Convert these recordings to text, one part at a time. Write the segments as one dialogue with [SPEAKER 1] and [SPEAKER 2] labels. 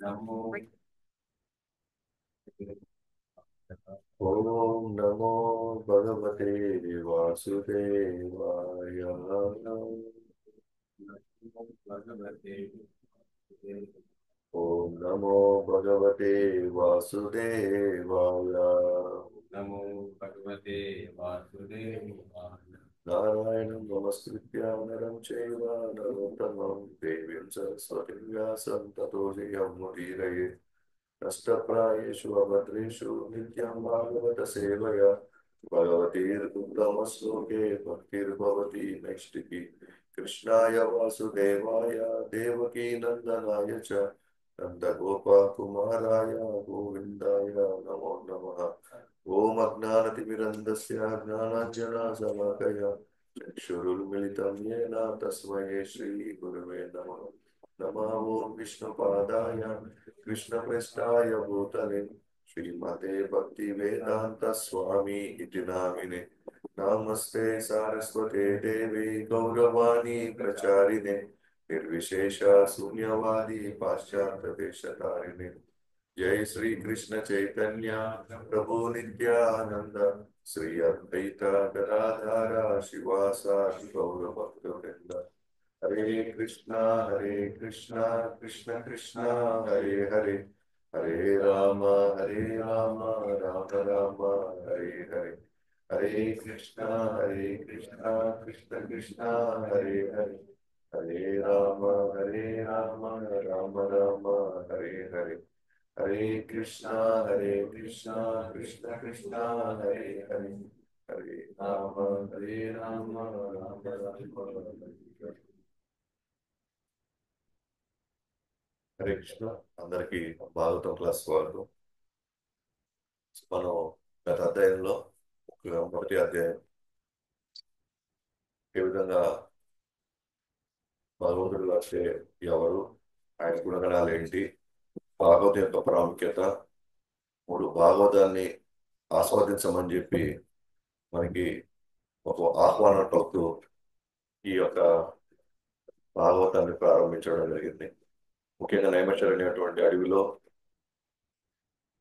[SPEAKER 1] नमो
[SPEAKER 2] ओम नमो भगवते वासुदेवाय।
[SPEAKER 1] भगवते
[SPEAKER 2] ओम नमो भगवते वासुदेवाय।
[SPEAKER 1] नमो भगवते वासुदेवाय।
[SPEAKER 2] नारायणं नमस्कृत्य नरं चैव नरोत्तमं देवीं सरस्वतीं व्यासं ततो जयमुदीरये। नष्टप्रायेषु अभद्रेषु नित्यं भागवत सेवया भगवतीर्गुप्तमश्लोके भक्तिर्भवति नैष्टिकी। कृष्णाय वासुदेवाय देवकी नन्दनाय च नन्दगोपकुमाराय गोविन्दाय नमो नमः। ॐ अज्ञानतिमिरन्दस्य ज्ञानाञ्जनशलाकया चक्षुरुन्मिलितं येन तस्मै श्रीगुरुवे नमः। नमः ॐ विष्णुपादाय कृष्णपृष्ठाय भूतले श्रीमते भक्तिवेदांत स्वामी इति नामिने। नमस्ते सारस्वते देवे गौरवाणी प्रचारिणे निर्विशेष शून्यवादी पाश्चात्य देशतारिणे। जय श्री कृष्ण चैतन्य प्रभु नित्यानंद श्री अद्वैत गदाधर शिवासादि गौर भक्तवृंद। हरे कृष्णा कृष्ण कृष्ण हरे हरे हरे राम राम राम हरे हरे। हरे कृष्णा कृष्ण कृष्ण हरे हरे हरे राम राम राम हरे हरे। हरे कृष्णा कृष्ण कृष्ण हरे हरे हरे राम राम राम हरे। హరే కృష్ణ. అందరికీ భాగవతం క్లాస్ స్వాగతం. మనం గత అధ్యాయంలో మొదటి అధ్యాయం ఏ విధంగా భగవంతుడు అంటే ఎవరు, ఆయన గుణగణాలు ఏంటి, భాగవతం యొక్క ప్రాముఖ్యత, మూడు భాగవతాన్ని ఆస్వాదించమని చెప్పి మనకి ఒక ఆహ్వానం పలుకుతూ ఈ యొక్క భాగవతాన్ని ప్రారంభించడం జరిగింది. ముఖ్యంగా నైమిషారణ్యటువంటి అడవిలో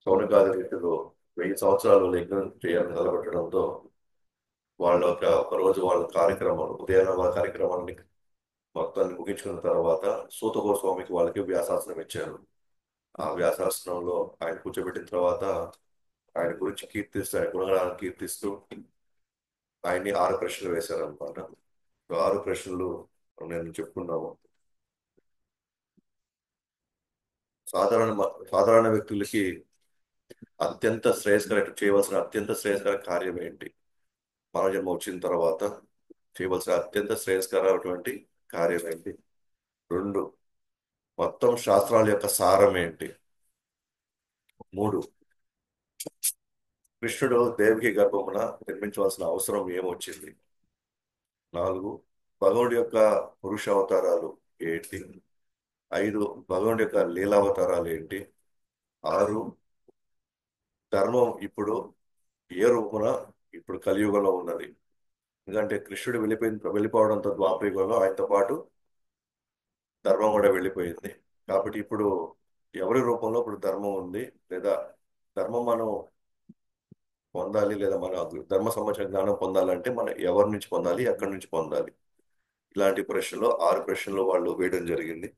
[SPEAKER 2] సౌనకాది రీతిలో 1000 సంవత్సరాలు యజ్ఞం చేయాలని నిలబెట్టడంతో వాళ్ళ ఒక రోజు వాళ్ళ కార్యక్రమాలు ఉదయాన్నే వాళ్ళ కార్యక్రమాన్ని మొత్తాన్ని ముగించుకున్న తర్వాత సూత గోస్వామికి వాళ్ళకి వ్యాసాసనం ఇచ్చారు. ఆ వ్యాసాసనంలో ఆయన కూర్చోబెట్టిన తర్వాత ఆయన గురించి కీర్తిస్తూ, ఆయన గుణగణాలను కీర్తిస్తూ ఆయన్ని 6 ప్రశ్నలు వేశారనమాట. 6 ప్రశ్నలు నేను చెప్పుకున్నాము. సాధారణ సాధారణ వ్యక్తులకి చేయవలసిన అత్యంత శ్రేయస్కర కార్యం ఏంటి, మానవజన్మ వచ్చిన తర్వాత చేయవలసిన అత్యంత శ్రేయస్కరమైనటువంటి కార్యం ఏంటి, 2 మొత్తం శాస్త్రాల యొక్క సారం ఏంటి, 3 కృష్ణుడు దేవికి గర్భమున జన్మించవలసిన అవసరం ఏమొచ్చింది, 4 భగవుడి యొక్క పురుష అవతారాలు ఏంటి, 5 భగవుడి యొక్క లీలావతారాలు ఏంటి, 6 ధర్మం ఇప్పుడు ఏ రూపున ఇప్పుడు కలియుగంలో ఉన్నది. ఎందుకంటే కృష్ణుడు వెళ్ళిపోవడంతో ద్వాపరయుగంలో ఆయనతో పాటు ధర్మం కూడా వెళ్ళిపోయింది. కాబట్టి ఇప్పుడు ఎవరి రూపంలో ఇప్పుడు ధర్మం ఉంది, లేదా ధర్మం మనం పొందాలి, లేదా మన ధర్మ సంబంధించిన జ్ఞానం పొందాలంటే మనం ఎవరి నుంచి పొందాలి, ఎక్కడి నుంచి పొందాలి, ఇలాంటి ప్రశ్నలు 6 ప్రశ్నలు వాళ్ళు వేయడం జరిగింది.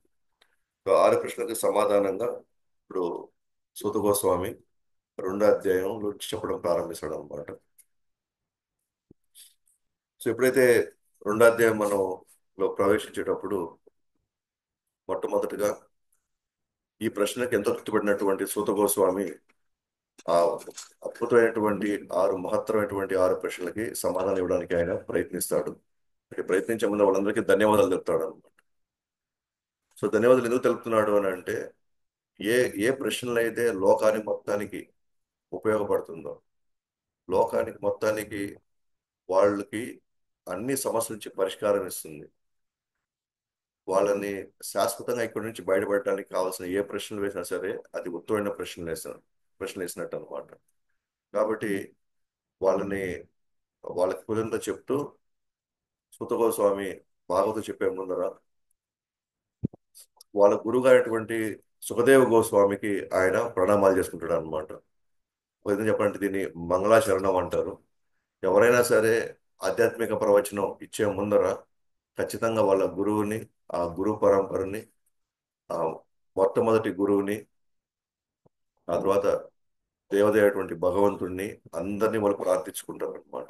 [SPEAKER 2] సో 6 ప్రశ్నలకు సమాధానంగా ఇప్పుడు సూత గోస్వామి 2వ అధ్యాయంలో చెప్పడం ప్రారంభిస్తాడు అనమాట. సో ఎప్పుడైతే 2వ అధ్యాయం మనం ప్రవేశించేటప్పుడు మొట్టమొదటిగా ఈ ప్రశ్నకి ఎంతో తృప్తిపడినటువంటి సూత గోస్వామి ఆ అద్భుతమైనటువంటి 6 మహత్తరమైనటువంటి 6 ప్రశ్నలకి సమాధానం ఇవ్వడానికి ఆయన ప్రయత్నిస్తాడు. ప్రయత్నించే ముందు వాళ్ళందరికీ ధన్యవాదాలు చెప్తాడు అనమాట. సో ధన్యవాదాలు ఎందుకు తెలుపుతున్నాడు అని అంటే, ఏ ఏ ప్రశ్నలు అయితే లోకానికి మొత్తానికి ఉపయోగపడుతుందో, లోకానికి మొత్తానికి వాళ్ళకి అన్ని సమస్యల నుంచి పరిష్కారం ఇస్తుంది, వాళ్ళని శాశ్వతంగా ఇక్కడి నుంచి బయటపడడానికి కావాల్సిన ఏ ప్రశ్నలు వేసినా సరే అది ఉత్తమమైన ప్రశ్నలు వేసినట్టు అనమాట. కాబట్టి వాళ్ళని వాళ్ళకి కులంతో చెప్తూ సూత గోస్వామి భాగవతం చెప్పే ముందర వాళ్ళ గురువు అయినటువంటి సుఖదేవ గోస్వామికి ఆయన ప్రణామాలు చేసుకుంటాడు అనమాట. ఒక విధంగా చెప్పాలంటే దీన్ని మంగళాచరణం అంటారు. ఎవరైనా సరే ఆధ్యాత్మిక ప్రవచనం ఇచ్చే ముందర ఖచ్చితంగా వాళ్ళ గురువుని, ఆ గురు పరంపరని, ఆ మొట్టమొదటి గురువుని, ఆ తర్వాత దేవదేవుడైనటువంటి భగవంతుణ్ణి అందరినీ వాళ్ళు ప్రార్థించుకుంటారు అనమాట.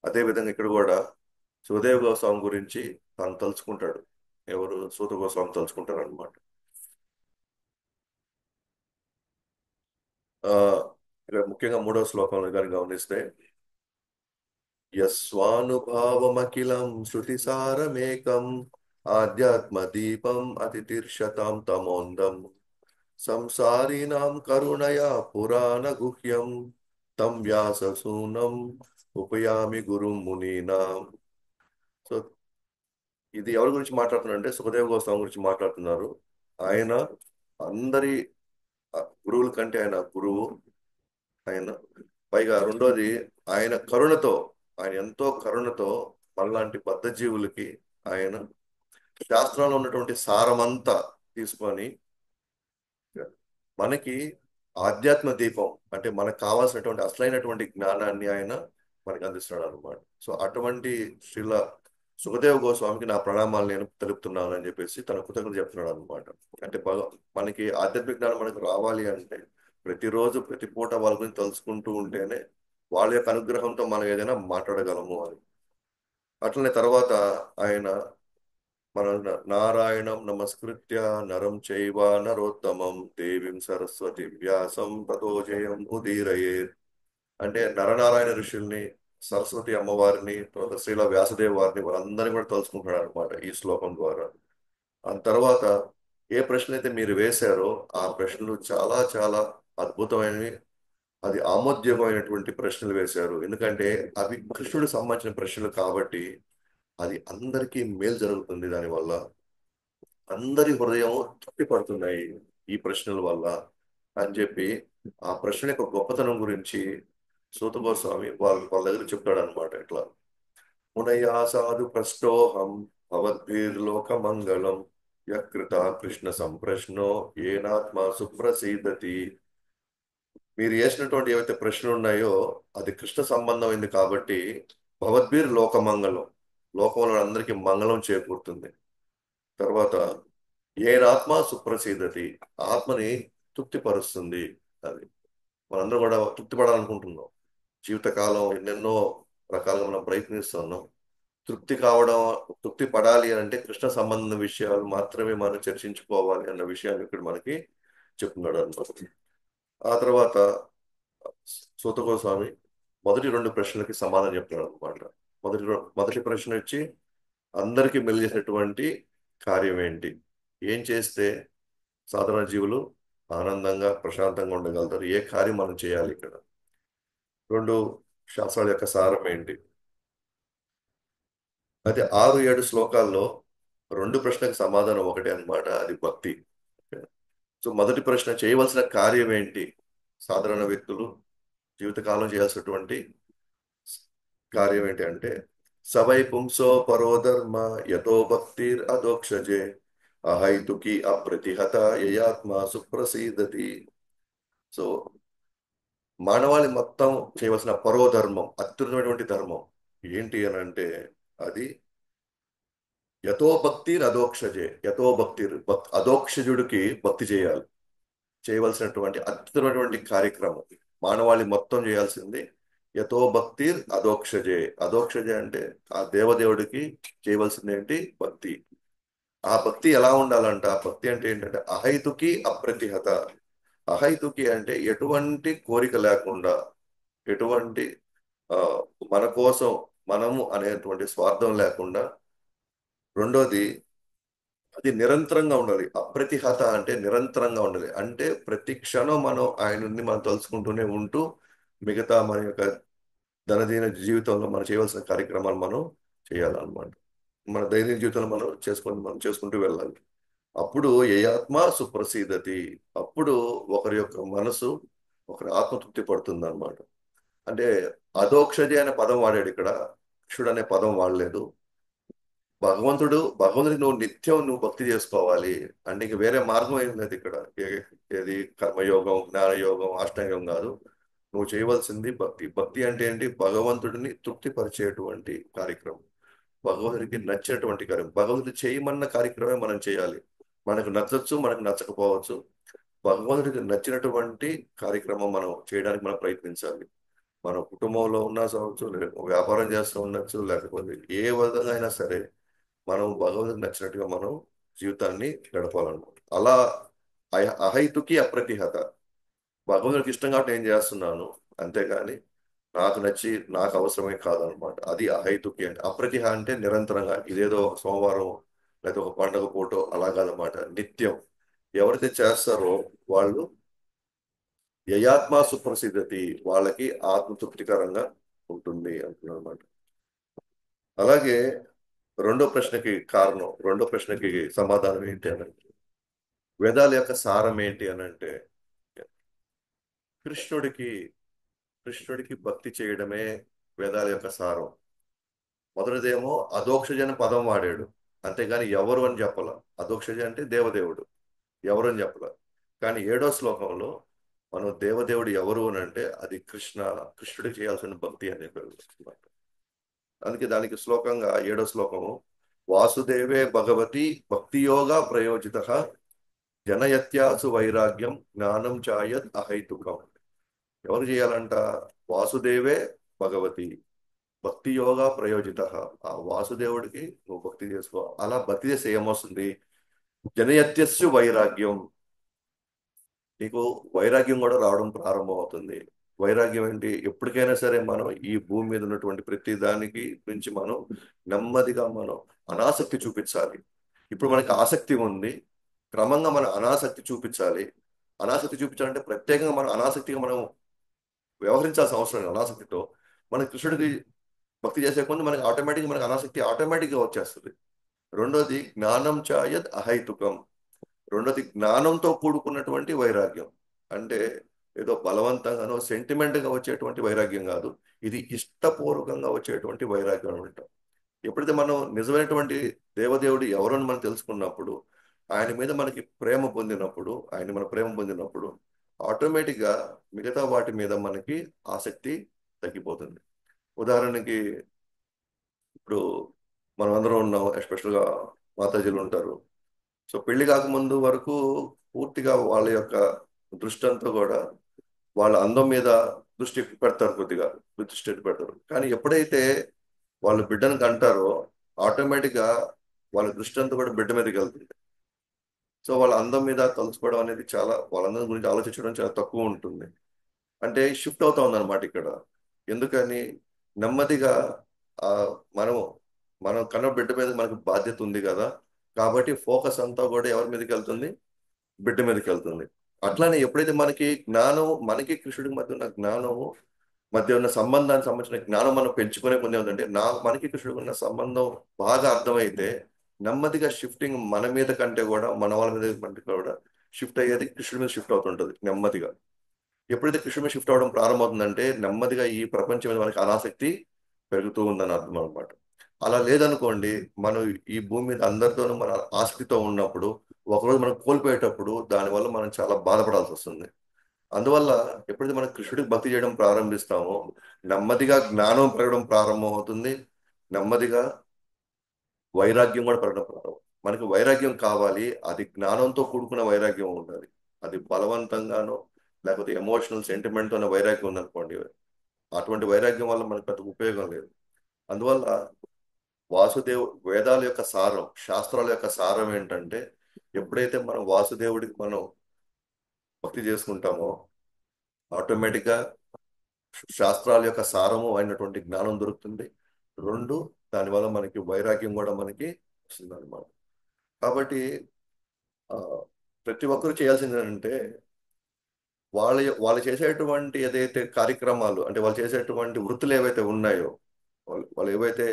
[SPEAKER 2] అదే విధంగా ఇక్కడ కూడా సుఖదేవ గోస్వామి గురించి తాను తలుచుకుంటాడు. ఎవరు? సూత గోస్వామి తలుచుకుంటారు అనమాట. ఆ ఇక్కడ ముఖ్యంగా మూడవ శ్లోకంలో కానీ గమనిస్తే, యస్వానుభావమఖిలం శృతిసారమేకం ఆధ్యాత్మ దీపం అతితిర్షతాం తమోందం సంసారిణాం కరుణయా పురాణ గుహ్యం తం వ్యాససూనం ఉపయామి గురుం మునీనాం. సో ఇది ఎవరి గురించి మాట్లాడుతున్నారంటే సుఖదేవ గోస్వామి గురించి మాట్లాడుతున్నారు. ఆయన అందరి గురువుల కంటే ఆయన గురువు. ఆయన పైగా రెండోది, ఆయన కరుణతో, ఆయన ఎంతో కరుణతో మనలాంటి బద్ధజీవులకి ఆయన శాస్త్రంలో ఉన్నటువంటి సారమంతా తీసుకొని మనకి ఆధ్యాత్మ దీపం అంటే మనకు కావాల్సినటువంటి అసలైనటువంటి జ్ఞానాన్ని ఆయన మనకి అందిస్తున్నాడు అనమాట. సో అటువంటి శ్రీల సుఖదేవ గోస్వామికి నా ప్రణామాలు నేను తెలుపుతున్నాను అని చెప్పేసి తన కృతజ్ఞత చెప్తున్నాడు అనమాట. అంటే మనకి ఆధ్యాత్మిక జ్ఞానం మనకు రావాలి అంటే ప్రతిరోజు ప్రతి పూట వాళ్ళ గురించి తెలుసుకుంటూ ఉంటేనే వాళ్ళ యొక్క అనుగ్రహంతో మనం ఏదైనా మాట్లాడగలము అని. అట్లనే తర్వాత ఆయన మన నారాయణం నమస్కృత్య నరం చైవ నరోత్తమం దేవీం సరస్వతి వ్యాసం తతో జయం ఉదీరయేత్. అంటే నరనారాయణ ఋషుల్ని, సరస్వతి అమ్మవారిని, తర్వాత శ్రీల వ్యాసదేవ్ వారిని, వాళ్ళందరినీ కూడా తలుచుకుంటున్నాడు అనమాట ఈ శ్లోకం ద్వారా. ఆ తర్వాత ఏ ప్రశ్న అయితే మీరు వేశారో ఆ ప్రశ్నలు చాలా చాలా అద్భుతమైనవి, అది ఆమోద్యోగమైనటువంటి ప్రశ్నలు వేశారు. ఎందుకంటే అవి కృష్ణుడికి సంబంధించిన ప్రశ్నలు కాబట్టి అది అందరికీ మేలు జరుగుతుంది. దానివల్ల అందరి హృదయం తృప్తి పడుతున్నాయి ఈ ప్రశ్నల వల్ల అని చెప్పి ఆ ప్రశ్న యొక్క గొప్పతనం గురించి సూత గోస్వామి వాళ్ళ దగ్గర చెప్తాడు అనమాట. ఇట్లా మునయా సాధు ప్రష్టోహం భవద్భిర్లోక మంగళం యకృత కృష్ణ సంప్రశ్నో ఏనాత్మ సుప్రసీదతి. మీరు వేసినటువంటి ఏవైతే ప్రశ్నలు ఉన్నాయో అది కృష్ణ సంబంధమైంది కాబట్టి భవద్భిర్ లోకమంగళం, లోకంలో అందరికీ మంగళం చేకూరుతుంది. తర్వాత ఏనాత్మ సుప్రసీదతి, ఆత్మని తృప్తిపరుస్తుంది. అది మనందరం కూడా తృప్తి పడాలనుకుంటున్నాం. జీవితకాలం ఎన్నెన్నో రకాలుగా మనం ప్రయత్నిస్తున్నాం. తృప్తి కావడం, తృప్తి పడాలి అంటే కృష్ణ సంబంధ విషయాలు మాత్రమే మనం చర్చించుకోవాలి అన్న విషయాన్ని ఇక్కడ మనకి చెప్తున్నాడు అనమాట. ఆ తర్వాత సూత గోస్వామి మొదటి రెండు ప్రశ్నలకి సమాధానం చెప్తున్నాడు అనమాట. మొదటి ప్రశ్న వచ్చి అందరికీ మెల్లి చేసినటువంటి కార్యం ఏంటి, ఏం చేస్తే సాధారణ జీవులు ఆనందంగా ప్రశాంతంగా ఉండగలుగుతారు, ఏ కార్యం మనం చేయాలి ఇక్కడ, రెండు శాస్త్రాల యొక్క సారం ఏంటి. అయితే 6-7 శ్లోకాల్లో రెండు ప్రశ్నలకు సమాధానం ఒకటే అన్నమాట, అది భక్తి. సో మొదటి ప్రశ్న చేయవలసిన కార్యం ఏంటి, సాధారణ వ్యక్తులు జీవితకాలం చేయాల్సినటువంటి కార్యం ఏంటి అంటే సవై పుంసో పరోధర్మ యతో భక్తిర్ అధోక్షజే అహైతుకి అప్రతిహత యయాత్మ సుప్రసీదతి. సో మానవాళి మొత్తం చేయవలసిన పరోధర్మం, అత్యున్నతమైనటువంటి ధర్మం ఏంటి అని అంటే అది యతో భక్తిర్ అధోక్షజే. యతో భక్తిర్ అధోక్షజుడికి భక్తి చేయాలి, చేయవలసినటువంటి అత్యున్నతమైనటువంటి కార్యక్రమం మానవాళి మొత్తం చేయాల్సింది. యతో భక్తిర్ అధోక్షజే. అధోక్షజే అంటే ఆ దేవదేవుడికి చేయవలసింది ఏంటి, భక్తి. ఆ భక్తి ఎలా ఉండాలంట, ఆ భక్తి అంటే ఏంటంటే అహైతుకి అప్రతిహత. అహైతుకి అంటే ఎటువంటి కోరిక లేకుండా, ఎటువంటి ఆ, మన కోసం మనము అనేటువంటి స్వార్థం లేకుండా. రెండోది అది నిరంతరంగా ఉండాలి. అప్రతిహత అంటే నిరంతరంగా ఉండాలి, అంటే ప్రతి క్షణం మనం ఆయనని మనం తలుచుకుంటూనే ఉంటూ మిగతా మన యొక్క దైనందిన జీవితంలో మనం చేయవలసిన కార్యక్రమాలు మనం చేయాలన్నమాట. మన దైనందిన జీవితంలో మనం చేసుకుంటూ వెళ్ళాలి. అప్పుడు ఏ ఆత్మ సుప్రసీదతి, అప్పుడు ఒకరి యొక్క మనసు, ఒకరి ఆత్మ తృప్తి పడుతుంది అనమాట. అంటే అధోక్షజి అనే పదం వాడాడు ఇక్కడ, క్షుడు అనే పదం వాడలేదు. భగవంతుడికి నువ్వు నిత్యం నువ్వు భక్తి చేసుకోవాలి. అంటే ఇంక వేరే మార్గం ఏం లేదు ఇక్కడ. ఏది కర్మయోగం, జ్ఞానయోగం, అష్టాంగం కాదు. నువ్వు చేయవలసింది భక్తి. భక్తి అంటే ఏంటి? భగవంతుడిని తృప్తిపరిచేటువంటి కార్యక్రమం, భగవంతుడికి నచ్చినటువంటి కార్యం, భగవంతుడు చేయమన్న కార్యక్రమే మనం చేయాలి. మనకు నచ్చచ్చు, మనకు నచ్చకపోవచ్చు. భగవంతుడికి నచ్చినటువంటి కార్యక్రమం మనం చేయడానికి మనం ప్రయత్నించాలి. మన కుటుంబంలో ఉన్నా కావచ్చు, వ్యాపారం చేస్తూ ఉండొచ్చు, లేకపోతే ఏ విధంగా అయినా సరే మనం భగవంతుడికి నచ్చినట్టుగా మనం జీవితాన్ని గడపాలన్నమాట. అలా అహైతుకి అప్రతిహత, భగవంతుడికి ఇష్టం కాబట్టి నేను చేస్తున్నాను, అంతేగాని నాకు నచ్చి నాకు అవసరమే కాదనమాట. అది అహైతుకి. అంటే అప్రతిహ అంటే నిరంతరంగా, ఇదేదో సోమవారం లేదా ఒక పండగ పూటో అలా కాదనమాట. నిత్యం ఎవరైతే చేస్తారో వాళ్ళు యయాత్మ సుప్రసిద్ధతి, వాళ్ళకి ఆత్మతృప్తికరంగా ఉంటుంది అంటున్నారు అనమాట. అలాగే రెండో ప్రశ్నకి సమాధానం ఏంటి అని అంటే, వేదాల యొక్క సారం ఏంటి అని అంటే, కృష్ణుడికి కృష్ణుడికి భక్తి చేయడమే వేదాల యొక్క సారం. మొదటిదేమో అధోక్షజ అని పదం వాడాడు, అంతేగాని ఎవరు అని చెప్పాల. అధోక్షజ అంటే దేవదేవుడు, ఎవరు అని చెప్పాల. కానీ 7వ శ్లోకంలో మనం దేవదేవుడు ఎవరు అని అంటే అది కృష్ణుడికి చేయాల్సిన భక్తి అని చెప్పారు. అందుకే దానికి శ్లోకంగా 7వ శ్లోకము, వాసుదేవే భగవతి భక్తియోగ ప్రయోజిత జనయత్యాసు వైరాగ్యం జ్ఞానం చాయత్ అహైతుకం. ఎవరు చేయాలంట? వాసుదేవే భగవతి భక్తి యోగా ప్రయోజిత. ఆ వాసుదేవుడికి నువ్వు భక్తి చేసుకో. అలా భక్తి చేస్తే ఏమొస్తుంది? జనయత్యస్సు వైరాగ్యం, నీకు వైరాగ్యం కూడా రావడం ప్రారంభం అవుతుంది. వైరాగ్యం ఏంటి? ఎప్పటికైనా సరే మనం ఈ భూమి మీద ఉన్నటువంటి ప్రతి దానికి నుంచి మనం నెమ్మదిగా మనం అనాసక్తి చూపించాలి. ఇప్పుడు మనకి ఆసక్తి ఉంది, క్రమంగా మన అనాసక్తి చూపించాలి. అనాసక్తి చూపించాలంటే ప్రత్యేకంగా మనం అనాసక్తిగా మనం వ్యవహరించాల్సిన అవసరం లేదు. అనాసక్తితో మన కృష్ణుడికి భక్తి చేసే కొంది మనకి ఆటోమేటిక్గా మనకి అనాసక్తి ఆటోమేటిక్గా వచ్చేస్తుంది. రెండోది జ్ఞానం చాయత్ అహైతుకం. రెండోది జ్ఞానంతో కూడుకున్నటువంటి వైరాగ్యం. అంటే ఏదో బలవంతంగానో సెంటిమెంట్గా వచ్చేటువంటి వైరాగ్యం కాదు, ఇది ఇష్టపూర్వకంగా వచ్చేటువంటి వైరాగ్యం అనమాట. ఎప్పుడైతే మనం నిజమైనటువంటి దేవదేవుడు ఎవరని మనం తెలుసుకున్నప్పుడు, ఆయన మీద మనకి ప్రేమ పొందినప్పుడు, ఆయన మన ప్రేమ పొందినప్పుడు ఆటోమేటిక్గా మిగతా వాటి మీద మనకి ఆసక్తి తగ్గిపోతుంది. ఉదాహరణకి ఇప్పుడు మనం అందరం ఉన్నాం, ఎస్పెషల్గా మాతాజీలు ఉంటారు. సో పెళ్లి కాకముందు వరకు పూర్తిగా వాళ్ళ యొక్క దృష్టి అంతా కూడా వాళ్ళ అందం మీద దృష్టి పెడతారు, కొద్దిగా దృష్టి పెడతారు. కానీ ఎప్పుడైతే వాళ్ళు బిడ్డను కంటారో ఆటోమేటిక్గా వాళ్ళ దృష్టి అంతా కూడా బిడ్డ మీదకి వెళ్తుంది. సో వాళ్ళ అందం మీద తలుచుకోవడం అనేది చాలా, వాళ్ళ అందం గురించి ఆలోచించడం చాలా తక్కువ ఉంటుంది. అంటే షిఫ్ట్ అవుతా ఉందన్నమాట ఇక్కడ. ఎందుకని? నెమ్మదిగా ఆ మనం మనం కన్న బిడ్డ మీద మనకు బాధ్యత ఉంది కదా, కాబట్టి ఫోకస్ అంతా కూడా ఎవరి మీదకి వెళ్తుంది? బిడ్డ మీదకి వెళ్తుంది. అట్లానే ఎప్పుడైతే మనకి జ్ఞానం, మనకి కృష్ణుడికి మధ్య ఉన్న జ్ఞానము, మధ్య ఉన్న సంబంధానికి సంబంధించిన జ్ఞానం మనం పెంచుకునే ముందు ఏమిటంటే, మనకి కృష్ణుడికి ఉన్న సంబంధం బాగా అర్థమైతే నెమ్మదిగా షిఫ్టింగ్ మన మీద కంటే కూడా మన వాళ్ళ మీద కంటే కూడా షిఫ్ట్ అయ్యేది కృష్ణుడి మీద షిఫ్ట్ అవుతుంటది నెమ్మదిగా. ఎప్పుడైతే కృష్ణ మీద షిఫ్ట్ అవ్వడం ప్రారంభమవుతుందంటే నెమ్మదిగా ఈ ప్రపంచం మీద మనకి అనాసక్తి పెరుగుతూ ఉందని అర్థం అనమాట. అలా లేదనుకోండి, మనం ఈ భూమి మీద అందరితోనూ మన ఆసక్తితో ఉన్నప్పుడు ఒకరోజు మనం కోల్పోయేటప్పుడు దానివల్ల మనం చాలా బాధపడాల్సి వస్తుంది. అందువల్ల ఎప్పుడైతే మనం కృష్ణుడికి భక్తి చేయడం ప్రారంభిస్తామో నెమ్మదిగా జ్ఞానం పెరగడం ప్రారంభం అవుతుంది. నెమ్మదిగా వైరాగ్యం కూడా పెరగడం ప్రారంభం. మనకి వైరాగ్యం కావాలి, అది జ్ఞానంతో కూడుకున్న వైరాగ్యం ఉండాలి. అది బలవంతంగానో లేకపోతే ఎమోషనల్ సెంటిమెంట్తో వైరాగ్యం ఉందనుకోండి, అటువంటి వైరాగ్యం వల్ల మనకు పెద్ద ఉపయోగం లేదు. అందువల్ల వేదాల యొక్క సారం, శాస్త్రాల యొక్క సారం ఏంటంటే, ఎప్పుడైతే మనం వాసుదేవుడికి మనం భక్తి చేసుకుంటామో ఆటోమేటిక్గా శాస్త్రాల యొక్క సారము అయినటువంటి జ్ఞానం దొరుకుతుంది. రెండు, దానివల్ల మనకి వైరాగ్యం కూడా మనకి వస్తుంది అనమాట. కాబట్టి ఆ, ప్రతి ఒక్కరు చేయాల్సింది ఏంటంటే, వాళ్ళు చేసేటువంటి ఏదైతే కార్యక్రమాలు, అంటే వాళ్ళు చేసేటువంటి వృత్తులు ఏవైతే ఉన్నాయో, వాళ్ళు ఏవైతే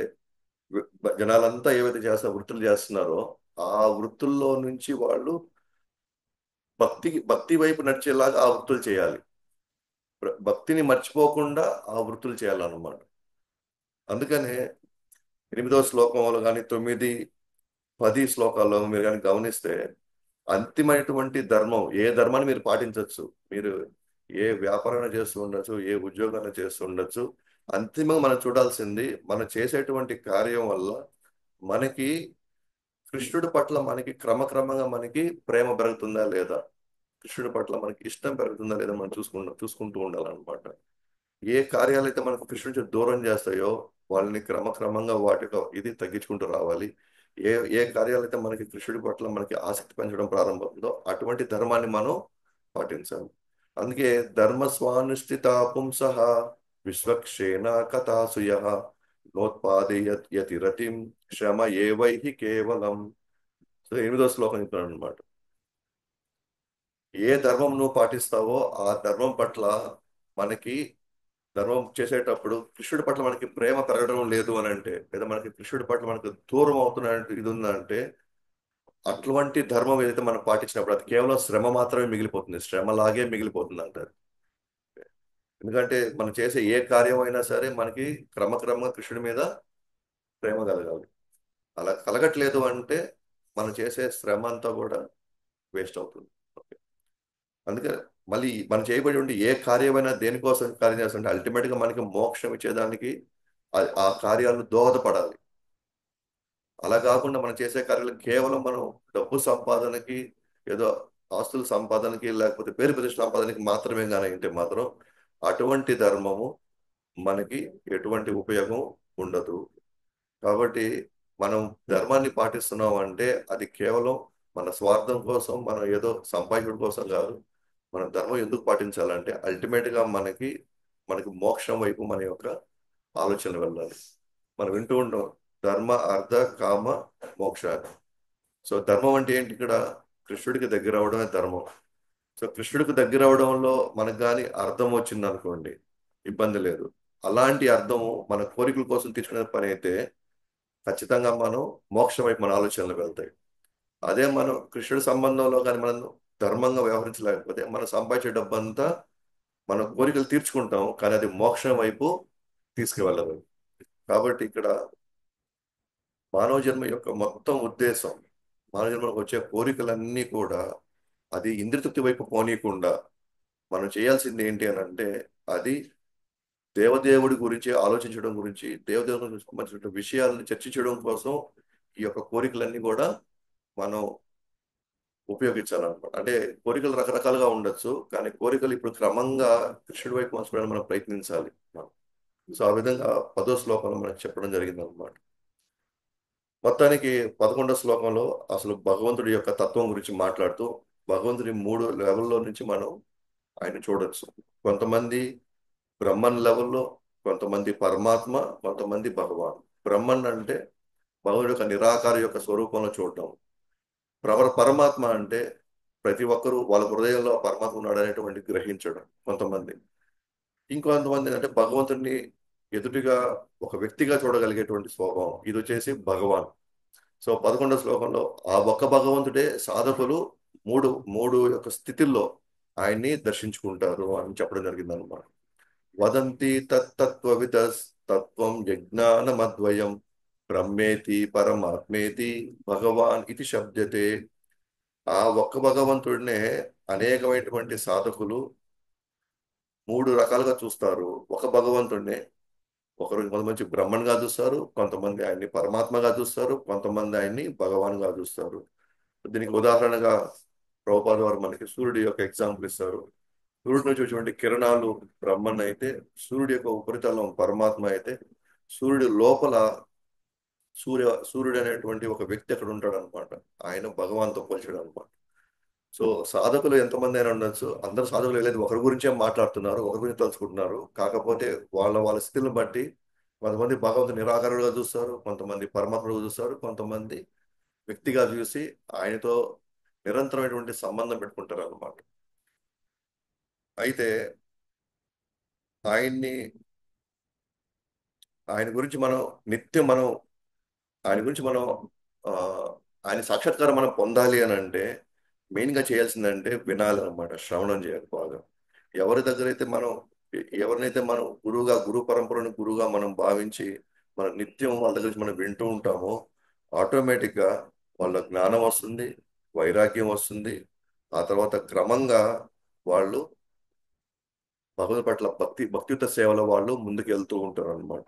[SPEAKER 2] జనాలంతా ఏవైతే వృత్తులు చేస్తున్నారో ఆ వృత్తుల్లో నుంచి వాళ్ళు భక్తి వైపు నడిచేలాగా ఆ వృత్తులు చేయాలి. భక్తిని మర్చిపోకుండా ఆ వృత్తులు చేయాలన్నమాట. అందుకనే 8వ శ్లోకంలో కానీ 9, 10 శ్లోకాల్లో మీరు కానీ గమనిస్తే అంతిమైనటువంటి ధర్మం, ఏ ధర్మాన్ని మీరు పాటించవచ్చు. మీరు ఏ వ్యాపారాన్ని చేస్తూ ఉండొచ్చు, ఏ ఉద్యోగాన్ని చేస్తూ ఉండొచ్చు. అంతిమంగా మనం చూడాల్సింది మనం చేసేటువంటి కార్యం వల్ల మనకి కృష్ణుడి పట్ల మనకి క్రమక్రమంగా మనకి ప్రేమ పెరుగుతుందా లేదా, కృష్ణుడి పట్ల మనకి ఇష్టం పెరుగుతుందా లేదా మనం చూసుకుంటూ ఉండాలన్నమాట. ఏ కార్యాలైతే మనకు కృష్ణుడి నుంచి దూరం చేస్తాయో వాళ్ళని క్రమక్రమంగా వాటి యొక్క ఇది తగ్గించుకుంటూ రావాలి. ఏ ఏ కార్యాలైతే మనకి కృష్ణుడి పట్ల మనకి ఆసక్తి పెంచడం ప్రారంభమవుతుందో అటువంటి ధర్మాన్ని మనం పాటించాలి. అందుకే ధర్మ స్వానుష్ఠిత పుంసః విశ్వక్షేణ కథాసుయ నోత్పాదయతి రతిం శ్రమ ఏవైహి కేవలం. సో 8వ శ్లోకం చెప్తున్నాడు అనమాట. ఏ ధర్మం నువ్వు పాటిస్తావో ఆ ధర్మం పట్ల మనకి, ధర్మం చేసేటప్పుడు కృష్ణుడి పట్ల మనకి ప్రేమ పెరగడం లేదు అని అంటే, లేదా మనకి కృష్ణుడి పట్ల మనకు దూరం అవుతున్న ఇది ఉందంటే, అటువంటి ధర్మం ఏదైతే మనం పాటించినప్పుడు అది కేవలం శ్రమ మాత్రమే మిగిలిపోతుంది, శ్రమలాగే మిగిలిపోతుంది అంటారు. ఎందుకంటే మనం చేసే ఏ కార్యం అయినా సరే మనకి క్రమక్రమంగా కృష్ణుడి మీద ప్రేమ కలగాలి. అలా కలగట్లేదు అంటే మనం చేసే శ్రమ అంతా కూడా వేస్ట్ అవుతుంది. ఓకే. అందుకే మళ్ళీ మనం చేయబడి ఉండి ఏ కార్యమైనా దేనికోసం కార్యం చేస్తుంటే అల్టిమేట్ గా మనకి మోక్షం ఇచ్చేదానికి ఆ కార్యాలు దోహదపడాలి. అలా కాకుండా మనం చేసే కార్యాలు కేవలం మనం డబ్బు సంపాదనకి, ఏదో ఆస్తుల సంపాదనకి, లేకపోతే పేరు ప్రతిష్ట సంపాదనకి మాత్రమే కానీ అంటే మాత్రం అటువంటి ధర్మము మనకి ఎటువంటి ఉపయోగం ఉండదు. కాబట్టి మనం ధర్మాన్ని పాటిస్తున్నాం అంటే అది కేవలం మన స్వార్థం కోసం, మనం ఏదో సంపాదించడం కోసం కాదు. మనం ధర్మం ఎందుకు పాటించాలంటే అల్టిమేట్ గా మనకి మోక్షం వైపు మన యొక్క ఆలోచన వెళ్ళాలి. మనం వింటూ ఉంటాం ధర్మ అర్థ కామ మోక్ష. సో ధర్మం అంటే ఏంటి? ఇక్కడ కృష్ణుడికి దగ్గర అవడమే ధర్మం. సో కృష్ణుడికి దగ్గర అవడంలో మనకు కానీ అర్థం వచ్చింది అనుకోండి, ఇబ్బంది లేదు. అలాంటి అర్థము మన కోరికల కోసం తీసుకునే పని అయితే ఖచ్చితంగా మనం మోక్షం వైపు మన ఆలోచనలు వెళ్తాయి. అదే మనం కృష్ణుడి సంబంధంలో కానీ మనం ధర్మంగా వ్యవహరించలేకపోతే మనం సంపాదించే డబ్బంతా మన కోరికలు తీర్చుకుంటాం, కానీ అది మోక్షం వైపు తీసుకువెళ్ళదు. కాబట్టి ఇక్కడ మానవ జన్మ యొక్క మొత్తం ఉద్దేశం, మానవ జన్మకు వచ్చే కోరికలన్నీ కూడా అది ఇంద్రియతృప్తి వైపు పోనీయకుండా మనం చేయాల్సింది ఏంటి అని అంటే, అది దేవదేవుడి గురించి ఆలోచించడం గురించి, దేవదేవుడి గురించి సంబంధించిన విషయాలను చర్చించడం కోసం ఈ యొక్క కోరికలన్నీ కూడా మనం ఉపయోగించాలన్నమాట. అంటే కోరికలు రకరకాలుగా ఉండొచ్చు, కానీ కోరికలు ఇప్పుడు క్రమంగా కృష్ణుడి వైపు మలుచుకోవడానికి మనం ప్రయత్నించాలి. సో ఆ విధంగా 10వ శ్లోకంలో మనకు చెప్పడం జరిగింది అనమాట. మొత్తానికి 11వ శ్లోకంలో అసలు భగవంతుడి యొక్క తత్వం గురించి మాట్లాడుతూ భగవంతుడి 3 లెవెల్లో నుంచి మనం ఆయన చూడొచ్చు. కొంతమంది బ్రహ్మన్ లెవెల్లో, కొంతమంది పరమాత్మ, కొంతమంది భగవాన్. బ్రహ్మన్ అంటే భగవానుడి యొక్క నిరాకార యొక్క స్వరూపంలో చూడటం. పరమాత్మ అంటే ప్రతి ఒక్కరూ వాళ్ళ హృదయంలో పరమాత్మ ఉన్నాడు అనేటువంటి గ్రహించడం కొంతమంది. ఇంకొంతమంది అంటే భగవంతుడిని ఎదుటిగా ఒక వ్యక్తిగా చూడగలిగేటువంటి స్వభావం, ఇది వచ్చేసి భగవాన్. సో 11వ శ్లోకంలో ఆ ఒక్క భగవంతుడే సాధకులు మూడు మూడు యొక్క స్థితిల్లో ఆయన్ని దర్శించుకుంటారు అని చెప్పడం జరిగింది అనమాట. వదంతి తత్తత్వవిద తత్వం యజ్ఞానమద్వయం బ్రహ్మేతి పరమాత్మేతి భగవాన్ ఇది శబ్దతే. ఆ ఒక్క భగవంతుడినే అనేకమైనటువంటి సాధకులు 3 రకాలుగా చూస్తారు. ఒక భగవంతుడినే కొంతమంది బ్రహ్మన్గా చూస్తారు, కొంతమంది ఆయన్ని పరమాత్మగా చూస్తారు, కొంతమంది ఆయన్ని భగవాన్గా చూస్తారు. దీనికి ఉదాహరణగా ప్రభుపాద వారు మనకి సూర్యుడి యొక్క ఎగ్జాంపుల్ ఇస్తారు. సూర్యుడి నుంచి వచ్చేటువంటి కిరణాలు బ్రహ్మన్ అయితే, సూర్యుడి యొక్క ఉపరితలం పరమాత్మ అయితే, సూర్యుడి లోపల సూర్యుడు అనేటువంటి ఒక వ్యక్తి అక్కడ ఉంటాడు అనమాట. ఆయన భగవాన్తో పోల్చాడు అనమాట. సో సాధకులు ఎంతమంది అయినా ఉండొచ్చు, అందరు సాధకులు లేదు ఒకరి గురించే మాట్లాడుతున్నారు, ఒకరి గురించి తలుచుకుంటున్నారు. కాకపోతే వాళ్ళ స్థితిని బట్టి కొంతమంది భగవంతుని నిరాకారుడుగా చూస్తారు, కొంతమంది పరమాత్ముడుగా చూస్తారు, కొంతమంది వ్యక్తిగా చూసి ఆయనతో నిరంతరమైనటువంటి సంబంధం పెట్టుకుంటారు అన్నమాట. అయితే ఆయన్ని ఆయన గురించి మనం నిత్యం ఆయన గురించి మనం ఆ, ఆయన సాక్షాత్కారం మనం పొందాలి అని అంటే మెయిన్గా చేయాల్సిందంటే వినాలి అనమాట, శ్రవణం చేయాలి బాగా. ఎవరి దగ్గర అయితే ఎవరినైతే మనం గురువు పరంపరను గురువుగా మనం భావించి మన నిత్యం వాళ్ళ దగ్గర నుంచి మనం వింటూ ఉంటామో ఆటోమేటిక్గా వాళ్ళ జ్ఞానం వస్తుంది, వైరాగ్యం వస్తుంది. ఆ తర్వాత క్రమంగా వాళ్ళు భగవంతుని పట్ల భక్తియుత సేవల వాళ్ళు ముందుకు వెళ్తూ ఉంటారు అనమాట.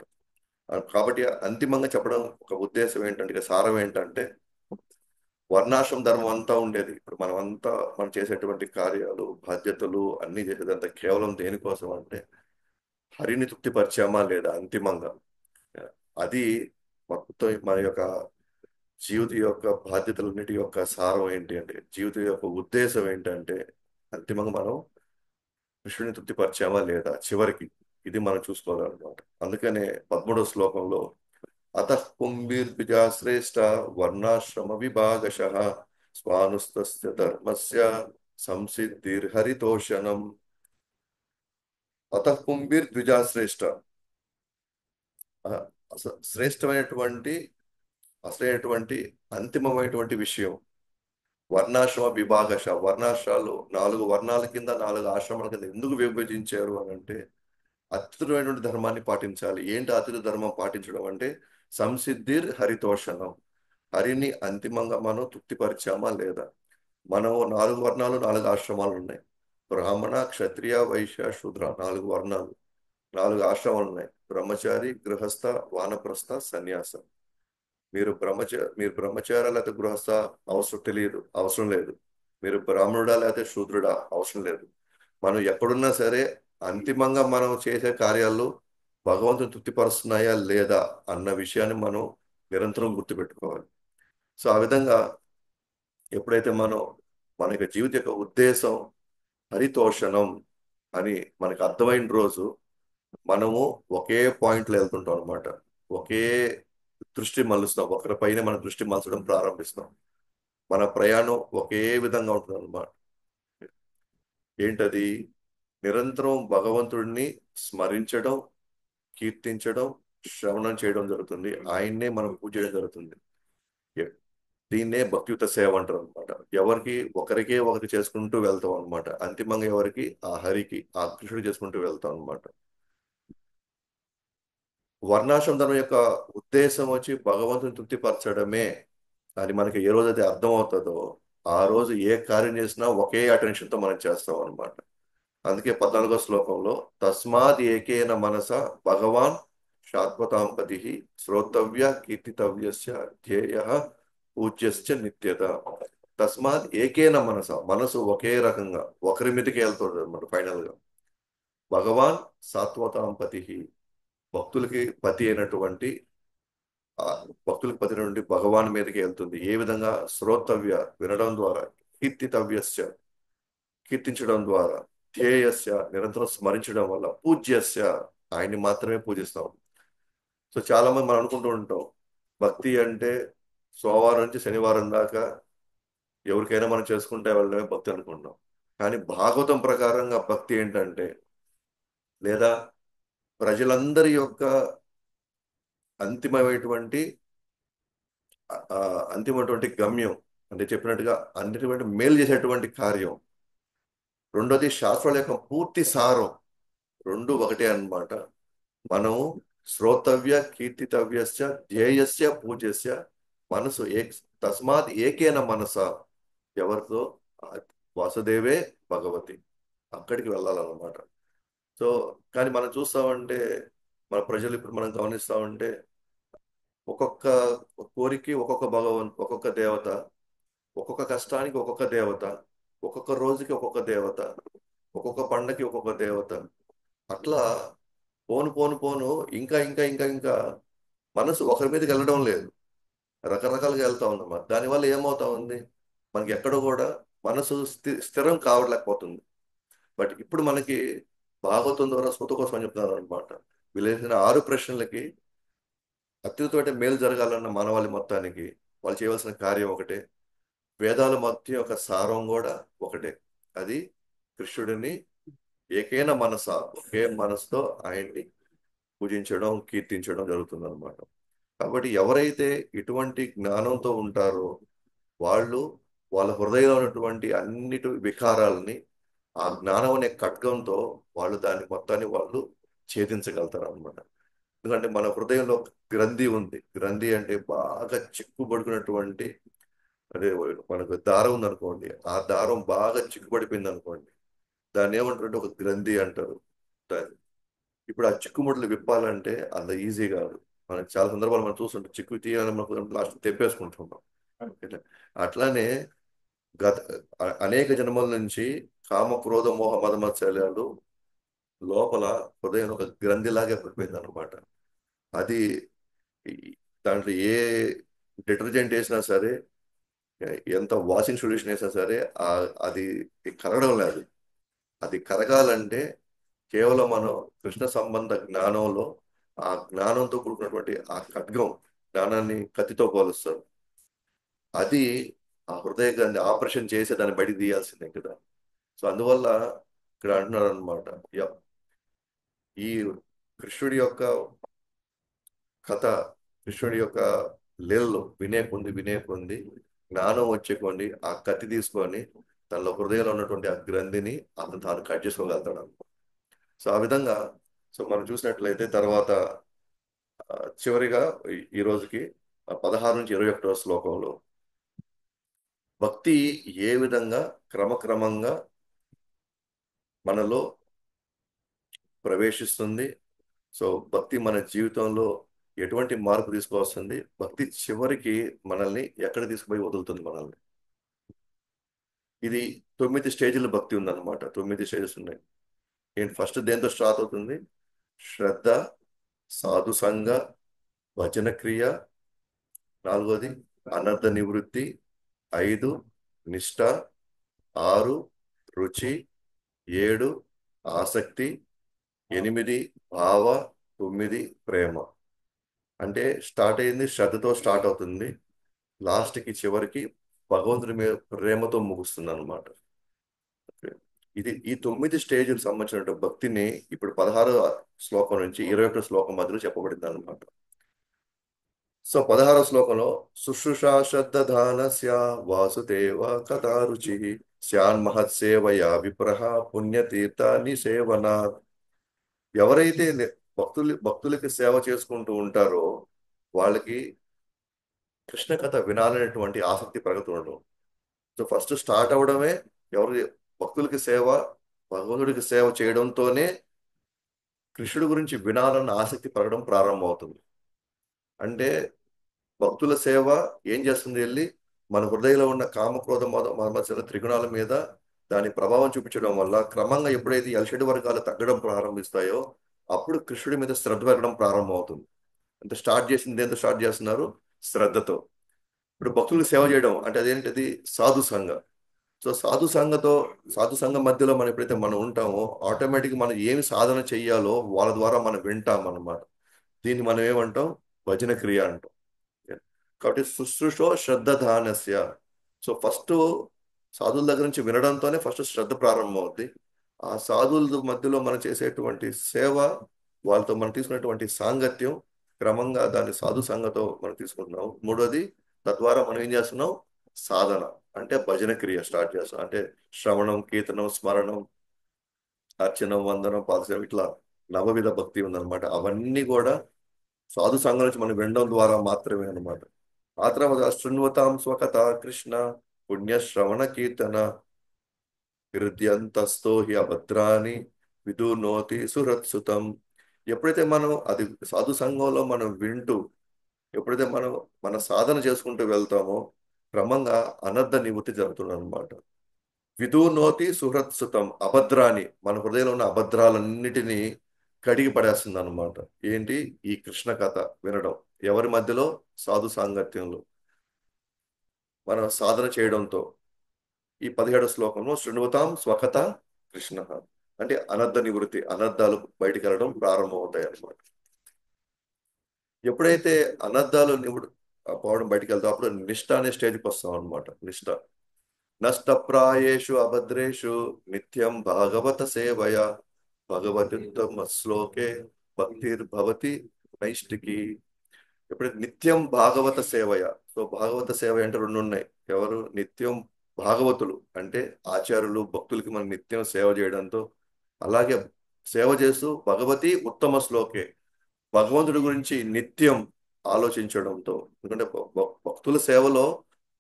[SPEAKER 2] కాబట్టి అంతిమంగా చెప్పడం ఒక ఉద్దేశం ఏంటంటే, ఇక సారం ఏంటంటే, వర్ణాశ్రమ ధర్మం అంతా ఉండేది. ఇప్పుడు మనం చేసేటువంటి కార్యాలు, బాధ్యతలు అన్ని చేసేదంతా కేవలం దేనికోసం అంటే హరిని తృప్తిపరిచామా లేదా అంతిమంగా. అది మొత్తం మన యొక్క జీవిత యొక్క బాధ్యతలన్నిటి యొక్క సారం ఏంటి అంటే, జీవితం యొక్క ఉద్దేశం ఏంటంటే, అంతిమంగా మనం కృష్ణుని తృప్తిపరిచామా లేదా చివరికి. ఇది మనం చూసుకోవాలన్నమాట. అందుకనే 13వ శ్లోకంలో అతః పుంభిర్ద్విజాశ్రేష్ట వర్ణాశ్రమ విభాగశః స్వానుస్తస్య ధర్మస్య సంసిద్ధిర్హరితోషణం. అతః పుంభిర్ద్విజాశ్రేష్ట, శ్రేష్టమైనటువంటి అసలైనటువంటి అంతిమమైనటువంటి విషయం వర్ణాశ్రమ విభాగశ. వర్ణాశ్రాలు 4 వర్ణాల కింద 4 ఆశ్రమాల కింద ఎందుకు విభజించారు అని అంటే, అత్యుతమైనటువంటి ధర్మాన్ని పాటించాలి. ఏంటి అత్యుత ధర్మం పాటించడం అంటే, సంసిద్ధిర్ హరితోషణం. హరిని అంతిమంగా మనం తృప్తిపరిచామా లేదా. మనం 4 వర్ణాలు 4 ఆశ్రమాలు ఉన్నాయి. బ్రాహ్మణ, క్షత్రియ, వైశ్య, శూద్ర 4 వర్ణాలు, 4 ఆశ్రమాలు ఉన్నాయి. బ్రహ్మచారి, గృహస్థ, వానప్రస్థ, సన్యాస. మీరు బ్రహ్మచారి లేకపోతే గృహస్థ అవసరం లేదు. మీరు బ్రాహ్మణుడా లేకపోతే శూద్రుడా అవసరం లేదు. మనం ఎక్కడున్నా సరే అంతిమంగా మనం చేసే కార్యాలు భగవంతుని తృప్తిపరుస్తున్నాయా లేదా అన్న విషయాన్ని మనం నిరంతరం గుర్తుపెట్టుకోవాలి. సో ఆ విధంగా ఎప్పుడైతే మన యొక్క జీవిత యొక్క ఉద్దేశం హరితోషణం అని మనకు అర్థమైన రోజు మనము ఒకే పాయింట్లో వెళ్తుంటాం అనమాట. ఒకే దృష్టి మలుస్తాం, ఒకరిపైన మన దృష్టి మలచడం ప్రారంభిస్తాం. మన ప్రయాణం ఒకే విధంగా ఉంటుంది అనమాట. ఏంటది? నిరంతరం భగవంతుడిని స్మరించడం, కీర్తించడం, శ్రవణం చేయడం జరుగుతుంది. ఆయన్నే మనం పూజ చేయడం జరుగుతుంది. దీన్నే భక్తియుత సేవ అంటారు అనమాట. ఒకరికే ఒకటి చేసుకుంటూ వెళ్తాం అనమాట. అంతిమంగా ఎవరికి? ఆ హరికి, ఆ కృష్ణుడు చేసుకుంటూ వెళ్తాం అనమాట. వర్ణాశ్రమ ధర్మం యొక్క ఉద్దేశం వచ్చి భగవంతుని తృప్తిపరచడమే అని మనకి ఏ రోజైతే అర్థమవుతుందో ఆ రోజు ఏ కార్యం చేసినా ఒకే అటెన్షన్తో మనం చేస్తాం అనమాట. అందుకే 14వ శ్లోకంలో తస్మాత్ ఏకేన మనస భగవాన్ శాశ్వతాంపతి శ్రోతవ్య కీర్తితవ్యస్య ధ్యేయ పూజ్యశ్చ నిత్యత. తస్మాత్ ఏకేన మనసు ఒకే రకంగా ఒకరి మీదకి వెళ్తుంది అనమాట. ఫైనల్ గా భగవాన్ సాత్వతాంపతి, భక్తులకి పతి అయినటువంటి ఆ భక్తులపతి నుండి భగవాన్ మీదకి వెళ్తుంది. ఏ విధంగా? శ్రోతవ్య, వినడం ద్వారా, కీర్తితవ్యస్య, కీర్తించడం ద్వారా, ధ్యేయస్య, నిరంతరం స్మరించడం వల్ల, పూజ్యస్య, ఆయన్ని మాత్రమే పూజిస్తాం. సో చాలా మంది మనం అనుకుంటూ ఉంటాం భక్తి అంటే సోమవారం నుంచి శనివారం దాకా ఎవరికైనా మనం చేసుకుంటే వెళ్ళడమే భక్తి అనుకుంటాం. కానీ భాగవతం ప్రకారంగా భక్తి ఏంటంటే, లేదా ప్రజలందరి యొక్క అంతిమమైనటువంటి అంతిమటువంటి గమ్యం అంటే చెప్పినట్టుగా అన్నిటువంటి మేలు చేసేటువంటి కార్యం. రెండోది శాస్త్రాల యొక్క పూర్తి సారం. రెండు ఒకటే అన్నమాట. మనము శ్రోతవ్య కీర్తితవ్యస్య ధ్యేయస్య పూజ్యస్య మనసు తస్మాత్ ఏకేన మనస. ఎవరితో? ఆ వాసుదేవే భగవతి. అక్కడికి వెళ్ళాలన్నమాట. సో కానీ మనం చూస్తామంటే, మన ప్రజలు ఇప్పుడు మనం గమనిస్తామంటే, ఒక్కొక్క కోరిక ఒక్కొక్క దేవత, ఒక్కొక్క కష్టానికి ఒక్కొక్క దేవత, ఒక్కొక్క రోజుకి ఒక్కొక్క దేవత, ఒక్కొక్క పండగకి ఒక్కొక్క దేవత. అట్లా పోను పోను పోను ఇంకా ఇంకా ఇంకా ఇంకా మనసు ఒకరి మీదకి వెళ్ళడం లేదు, రకరకాలుగా వెళ్తా ఉందన్నమాట. దానివల్ల ఏమవుతా ఉంది, మనకి ఎక్కడో కూడా మనసు స్థిరం కావట్లేకపోతుంది. బట్ ఇప్పుడు మనకి భాగవతం ద్వారా స్మృతి కోసం అని చెప్తున్నారు అనమాట. వీళ్ళేసిన 6 ప్రశ్నలకి అత్యుత్తమైన మేలు జరగాలన్న మానవాళి మొత్తానికి వాళ్ళు చేయవలసిన కార్యం ఒకటే. వేదాల మొత్తం యొక్క సారం కూడా ఒకటే. అది కృష్ణుడిని ఏకైన ఒకే మనసుతో ఆయన్ని పూజించడం, కీర్తించడం జరుగుతుంది అనమాట. కాబట్టి ఎవరైతే ఇటువంటి జ్ఞానంతో ఉంటారో వాళ్ళు వాళ్ళ హృదయంలో ఉన్నటువంటి అన్నిటి వికారాలని ఆ జ్ఞానం అనే ఖడ్గంతో వాళ్ళు దాన్ని మొత్తాన్ని వాళ్ళు ఛేదించగలుగుతారు అనమాట. ఎందుకంటే మన హృదయంలో ఒక గ్రంథి ఉంది. గ్రంథి అంటే బాగా చిక్కుబడుకున్నటువంటి, అదే మనకు దారం ఉంది అనుకోండి, ఆ దారం బాగా చిక్కుబడిపోయింది అనుకోండి, దాన్ని ఏమంటారంటే ఒక గ్రంథి అంటారు దాన్ని. ఇప్పుడు ఆ చిక్కుముడులు విప్పాలంటే అంత ఈజీ కాదు. మనకి చాలా సందర్భాలు మనం చూస్తుంటాం, చిక్కు తీయాలని మనం లాస్ట్ తెప్పేసుకుంటున్నాం. ఓకేనా? అట్లానే గత అనేక జన్మల నుంచి కామ క్రోధ మోహ మద మత్సర్యాలు లోపల హృదయం ఒక గ్రంథిలాగే పడిపోయింది అనమాట. అది దాంట్లో ఏ డిటర్జెంట్ వేసినా సరే, ఎంత వాషింగ్ సొల్యూషన్ వేసినా సరే, అది కరగడం లేదు. అది కరగాలంటే కేవలం మనం కృష్ణ సంబంధ జ్ఞానంలో, ఆ జ్ఞానంతో కూడుకున్నటువంటి ఆ ఖడ్గం, జ్ఞానాన్ని కత్తితో పోలుస్తారు. అది ఆ హృదయ గ్రంథి ఆపరేషన్ చేసి దాన్ని బయటికి తీయాల్సిందే కదా. సో అందువల్ల ఇక్కడ అంటున్నారు అనమాట, ఈ కృష్ణుడి యొక్క కథ, కృష్ణుడి యొక్క లీలలు వినే కొంది జ్ఞానం వచ్చే కొన్ని ఆ కత్తి తీసుకొని తనలో హృదయంలో ఉన్నటువంటి ఆ గ్రంథిని అతను తాను కట్ చేసుకోగలుగుతాడు. సో ఆ విధంగా, సో మనం చూసినట్లయితే తర్వాత చివరిగా ఈ రోజుకి 16 నుంచి 21 శ్లోకంలో భక్తి ఏ విధంగా క్రమక్రమంగా మనలో ప్రవేశిస్తుంది, సో భక్తి మన జీవితంలో ఎటువంటి మార్పు తీసుకువస్తుంది, భక్తి చివరికి మనల్ని ఎక్కడ తీసుకుపోయి వదులుతుంది మనల్ని. ఇది 9 స్టేజ్ల భక్తి ఉందన్నమాట. 9 స్టేజెస్ ఉన్నాయి. ఏంటి ఫస్ట్ దేంతో స్టార్ట్ అవుతుంది? శ్రద్ధ, సాధు సంగ, భజన క్రియ, నాలుగోది అనర్థ నివృత్తి, 5 నిష్ఠ, 6 రుచి, 7 ఆసక్తి, 8 భావ, 9 ప్రేమ. అంటే స్టార్ట్ అయింది శ్రద్ధతో స్టార్ట్ అవుతుంది, లాస్ట్కి చివరికి భగవంతుడి మీద ప్రేమతో ముగుస్తుంది అనమాట. ఈ 9 స్టేజ్లకు సంబంధించిన భక్తిని ఇప్పుడు 16 శ్లోకం నుంచి 21 శ్లోకం మధ్యలో చెప్పబడింది అనమాట. సో 16 శ్లోకంలో శుశ్రూషా శ్రద్ధానస్య వాసుదేవ కథారుచి శ్యాన్ మహత్సేవయా విప్రహ పుణ్యతీర్థాని సేవన. ఎవరైతే భక్తులకి సేవ చేసుకుంటూ ఉంటారో వాళ్ళకి కృష్ణ కథ వినాలనేటువంటి ఆసక్తి పెరుగుతుండడం. సో ఫస్ట్ స్టార్ట్ అవడమే ఎవరి భక్తులకి సేవ, భగవంతుడికి సేవ చేయడంతోనే కృష్ణుడి గురించి వినాలన్న ఆసక్తి పెరగడం ప్రారంభమవుతుంది. అంటే భక్తుల సేవ ఏం చేస్తుంది? వెళ్ళి మన హృదయంలో ఉన్న కామక్రోధ మత్సర త్రిగుణాల మీద దాని ప్రభావం చూపించడం వల్ల క్రమంగా ఎప్పుడైతే అల్షడ్ వర్గాలు తగ్గడం ప్రారంభిస్తాయో అప్పుడు కృష్ణుడి మీద శ్రద్ధ పెరగడం ప్రారంభమవుతుంది. అంటే స్టార్ట్ చేసింది దేంతో స్టార్ట్ చేస్తున్నారు? శ్రద్ధతో. ఇప్పుడు భక్తులకు సేవ చేయడం అంటే అదేంటిది? సాధు సంఘ. సో సాధు సంఘం మధ్యలో మనం ఎప్పుడైతే మనం ఉంటామో ఆటోమేటిక్ మనం ఏమి సాధన చెయ్యాలో వాళ్ళ ద్వారా మనం వింటాం అన్నమాట. దీన్ని మనం ఏమంటాం? భజన క్రియ అంటాం. కాబట్టి శుశ్రూషో శ్రద్ధానస్య. సో ఫస్ట్ సాధువుల దగ్గర నుంచి వినడంతోనే ఫస్ట్ శ్రద్ధ ప్రారంభమవుద్ది. ఆ సాధువుల మధ్యలో మనం చేసేటువంటి సేవ, వాళ్ళతో మనం తీసుకునేటువంటి సాంగత్యం, క్రమంగా దాన్ని సాధు సంఘతో మనం తీసుకుంటున్నాం. మూడోది, తద్వారా మనం ఏం చేస్తున్నాం? సాధన అంటే భజన క్రియ స్టార్ట్ చేస్తాం. అంటే శ్రవణం, కీర్తనం, స్మరణం, అర్చనం, వందనం, పాదసేవ, ఇట్లా నవవిధ భక్తి ఉందన్నమాట. అవన్నీ కూడా సాధు సంఘం నుంచి మనం వినడం ద్వారా మాత్రమే అన్నమాట. ఆ తర్వాత శృణ్వతాం స్వకథ కృష్ణ పుణ్యశ్రవణ కీర్తన హృద్యంతస్థో హి అభద్రాని విదునోతి సుహృత్సుతం. ఎప్పుడైతే మనం అది సాధు సంఘంలో మనం వింటూ, ఎప్పుడైతే మనం మన సాధన చేసుకుంటూ వెళ్తామో క్రమంగా అనర్థ నివృత్తి జరుగుతుంది అనమాట. విదునోతి సుహృత్సుతం. అభద్రాన్ని, మన హృదయంలో ఉన్న అభద్రాలన్నిటినీ కడిగి పడేస్తుంది అనమాట. ఏంటి? ఈ కృష్ణ కథ వినడం. ఎవరి మధ్యలో? సాధు సాంగత్యంలో మనం సాధన చేయడంతో. ఈ 17 శ్లోకంలో శృణువతాం స్వకథ కృష్ణ అంటే అనర్థ నివృత్తి, అనర్థాలు బయటికి వెళ్ళడం ప్రారంభమవుతాయి అన్నమాట. ఎప్పుడైతే అనర్థాలు పోవడం బయటికి వెళ్తాం అప్పుడు నిష్ఠ అనే స్టేజ్కి వస్తాం అనమాట. నిష్ఠ. నష్టప్రాయేషు అభద్రేషు నిత్యం భాగవత సేవయ భగవత్యుత్తమ శ్లోకే భక్తిర్భవతి నైష్టికి. ఎప్పుడైతే నిత్యం భాగవత సేవయ. సో భాగవత సేవ అంటే రెండు ఉన్నాయి. ఎవరు? నిత్యం భాగవతులు అంటే ఆచార్యులు, భక్తులకి మనం నిత్యం సేవ చేయడంతో, అలాగే సేవ చేస్తూ భగవతి ఉత్తమ శ్లోకే, భగవంతుడి గురించి నిత్యం ఆలోచించడంతో, ఎందుకంటే భక్తుల సేవలో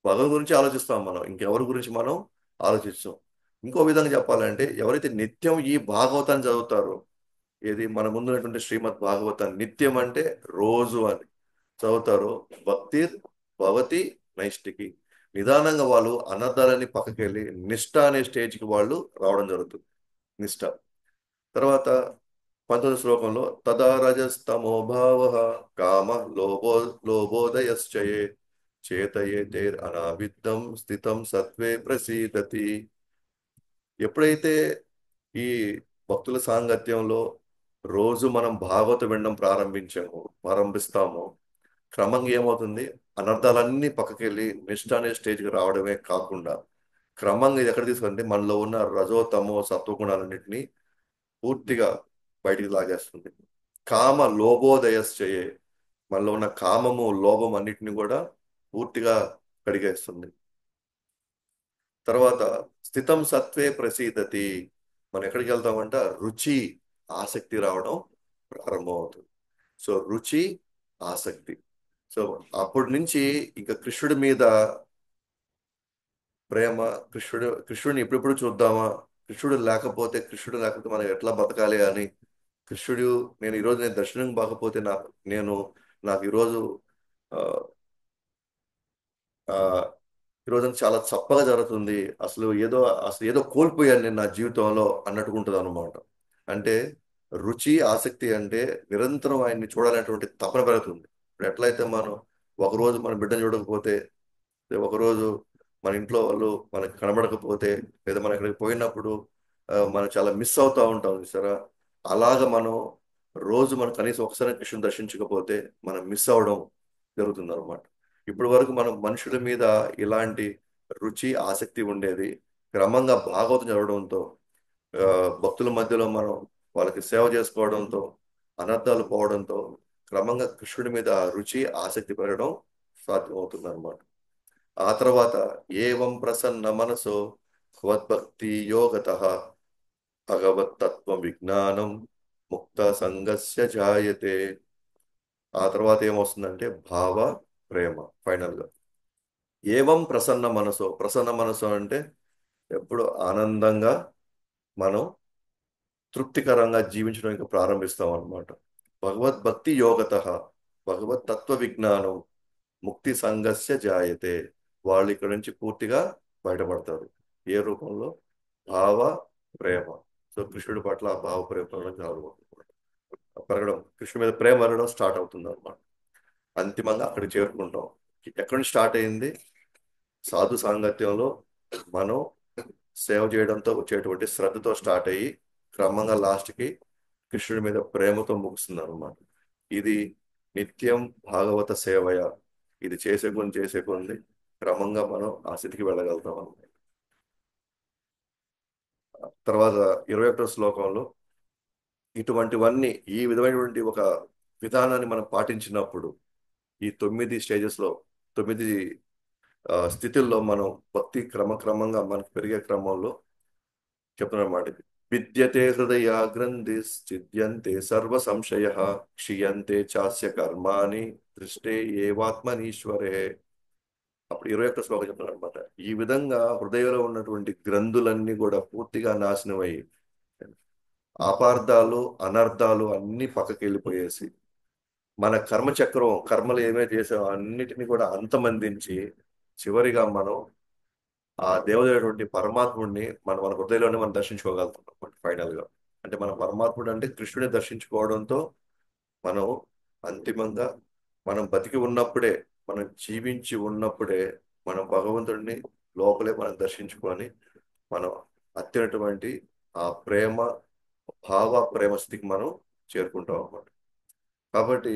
[SPEAKER 2] భగవంతుడి గురించి ఆలోచిస్తాం మనం, ఇంకెవరి గురించి మనం ఆలోచిస్తాం. ఇంకో విధంగా చెప్పాలంటే ఎవరైతే నిత్యం ఈ భాగవతాన్ని చదువుతారో, ఏది మన ముందున్నటువంటి శ్రీమద్ భాగవతాన్ని నిత్యం అంటే రోజు అని చదువుతారో, భక్తి భవతి నైష్టికి, నిదానంగా వాళ్ళు అనర్థాలని పక్కకెళ్ళి నిష్ఠ అనే స్టేజ్కి వాళ్ళు రావడం జరుగుతుంది. నిష్ఠ తర్వాత 19 శ్లోకంలో తదా రజస్తమో భావ కామ లోభో లోభోదయశ్చయే చేతయేతేర్ అనావిద్దం స్థితం సత్వే ప్రసీదతి. ఎప్పుడైతే ఈ భక్తుల సాంగత్యంలో రోజు మనం భాగవత వినడం ప్రారంభిస్తామో, క్రమంగా ఏమవుతుంది, అనర్థాలన్నీ పక్కకెళ్ళి నిష్ఠ అనే స్టేజ్కి రావడమే కాకుండా క్రమంగా ఇది ఎక్కడ తీసుకుంటే మనలో ఉన్న రజో తమో సత్వగుణాలన్నింటినీ పూర్తిగా బయటికి లాగేస్తుంది. కామ లోభోదయశ్చయే, మనలో ఉన్న కామము లోభం అన్నిటిని కూడా పూర్తిగా కడిగేస్తుంది. తర్వాత స్థితం సత్వే ప్రసీదతి, మనం ఎక్కడికి వెళ్తామంట, రుచి ఆసక్తి రావడం ప్రారంభమవుతుంది. సో రుచి ఆసక్తి. సో అప్పటి నుంచి ఇంకా కృష్ణుడి మీద ప్రేమ, కృష్ణుడిని ఎప్పుడెప్పుడు చూద్దామా, కృష్ణుడు లేకపోతే మనం ఎట్లా బతకాలి అని, కృష్ణుడు నేను దర్శనం బాగపోతే నేను నాకు ఈరోజు ఆ, ఆ, ఈరోజు చాలా చప్పగా జరుగుతుంది, అసలు ఏదో కోల్పోయాను నేను నా జీవితంలో అన్నట్టుకుంటుంది అనమాట. అంటే రుచి ఆసక్తి అంటే నిరంతరం ఆయన్ని చూడాలనేటువంటి తపన పెరుగుతుంది. ఇప్పుడు ఎట్లయితే మనం ఒకరోజు మన బిడ్డను చూడకపోతే, ఒకరోజు మన ఇంట్లో వాళ్ళు మనకి కనబడకపోతే, లేదా మనం ఎక్కడికి పోయినప్పుడు మనం చాలా మిస్ అవుతా ఉంటాం చూసారా, అలాగ మనం కనీసం ఒకసారి కృష్ణుని దర్శించకపోతే మనం మిస్ అవడం జరుగుతుంది అనమాట. ఇప్పటి వరకు మనం మనుషుల మీద ఇలాంటి రుచి ఆసక్తి ఉండేది. క్రమంగా భాగవతం చదవడంతో, ఆ, భక్తుల మధ్యలో మనం వాళ్ళకి సేవ చేసుకోవడంతో, అనర్థాలు పోవడంతో క్రమంగా కృష్ణుడి మీద రుచి ఆసక్తి పెరగడం సాధ్యమవుతుంది అనమాట. ఆ తర్వాత ఏవం ప్రసన్న మనసో భగవద్భక్తి యోగత భగవత్తత్వ విజ్ఞానం ముక్త సంగస్య జాయతే. ఆ తర్వాత ఏమొస్తుందంటే భావ ప్రేమ. ఫైనల్ గా ఏవం ప్రసన్న మనసు అంటే ఎప్పుడు ఆనందంగా మనం తృప్తికరంగా జీవించడానికి ప్రారంభిస్తాం అన్నమాట. భగవద్భక్తి యోగత భగవత్ తత్వ విజ్ఞానం ముక్తి సంగస్య జాయతే, వాళ్ళు ఇక్కడ నుంచి పూర్తిగా బయటపడతారు. ఏ రూపంలో? భావ ప్రేమ. సో కృష్ణుడి పట్ల ఆ భావ ప్రేమ పెరగడం, కృష్ణుడి మీద ప్రేమ పెరగడం స్టార్ట్ అవుతుంది అనమాట. అంతిమంగా అక్కడికి చేరుకుంటాం. ఎక్కడి నుంచి స్టార్ట్ అయింది? సాధు సాంగత్యంలో మనం సేవ చేయడంతో వచ్చేటువంటి శ్రద్ధతో స్టార్ట్ అయ్యి క్రమంగా లాస్ట్కి కృష్ణుడి మీద ప్రేమతో ముగుస్తుంది అనమాట. ఇది నిత్యం భాగవత సేవయ. ఇది చేసే కొన్ని క్రమంగా మనం ఆ స్థితికి వెళ్ళగలుగుతాం అనమాట. తర్వాత 21వ శ్లోకంలో ఇటువంటివన్నీ, ఈ విధమైనటువంటి ఒక విధానాన్ని మనం పాటించినప్పుడు, ఈ 9 స్టేజెస్ లో 9 స్థితుల్లో మనం భక్తి క్రమంగా మనకు పెరిగే క్రమంలో చెప్తున్నమాట ఇది. విద్యతే హృదయ గ్రంథిశ్చిద్యంతే సర్వ సంశయ క్షీయంతే చాస్య కర్మాణి దృష్టే ఏవాత్మనీశ్వరే. అప్పుడు 21వ శ్లోకం చెప్తున్నారు అనమాట. ఈ విధంగా హృదయంలో ఉన్నటువంటి గ్రంథులన్నీ కూడా పూర్తిగా నాశనమై, అపార్థాలు అనర్థాలు అన్ని పక్కకి వెళ్ళిపోయేసి, మన కర్మచక్రం, కర్మలు ఏమైతే చేసామో అన్నిటిని కూడా అంతమందించి, చివరిగా మనం ఆ దేవుడైనటువంటి పరమాత్ముడిని మన హృదయంలోనే మనం దర్శించుకోగలుగుతాం ఫైనల్ గా. అంటే మన పరమాత్ముడు అంటే కృష్ణుని దర్శించుకోవడంతో మనం అంతిమంగా మనం బతికి ఉన్నప్పుడే, మనం జీవించి ఉన్నప్పుడే మనం భగవంతుడిని లోపలే మనం దర్శించుకొని మనం అత్యున్నటువంటి ఆ ప్రేమ స్థితికి మనం చేరుకుంటాం అన్నమాట. కాబట్టి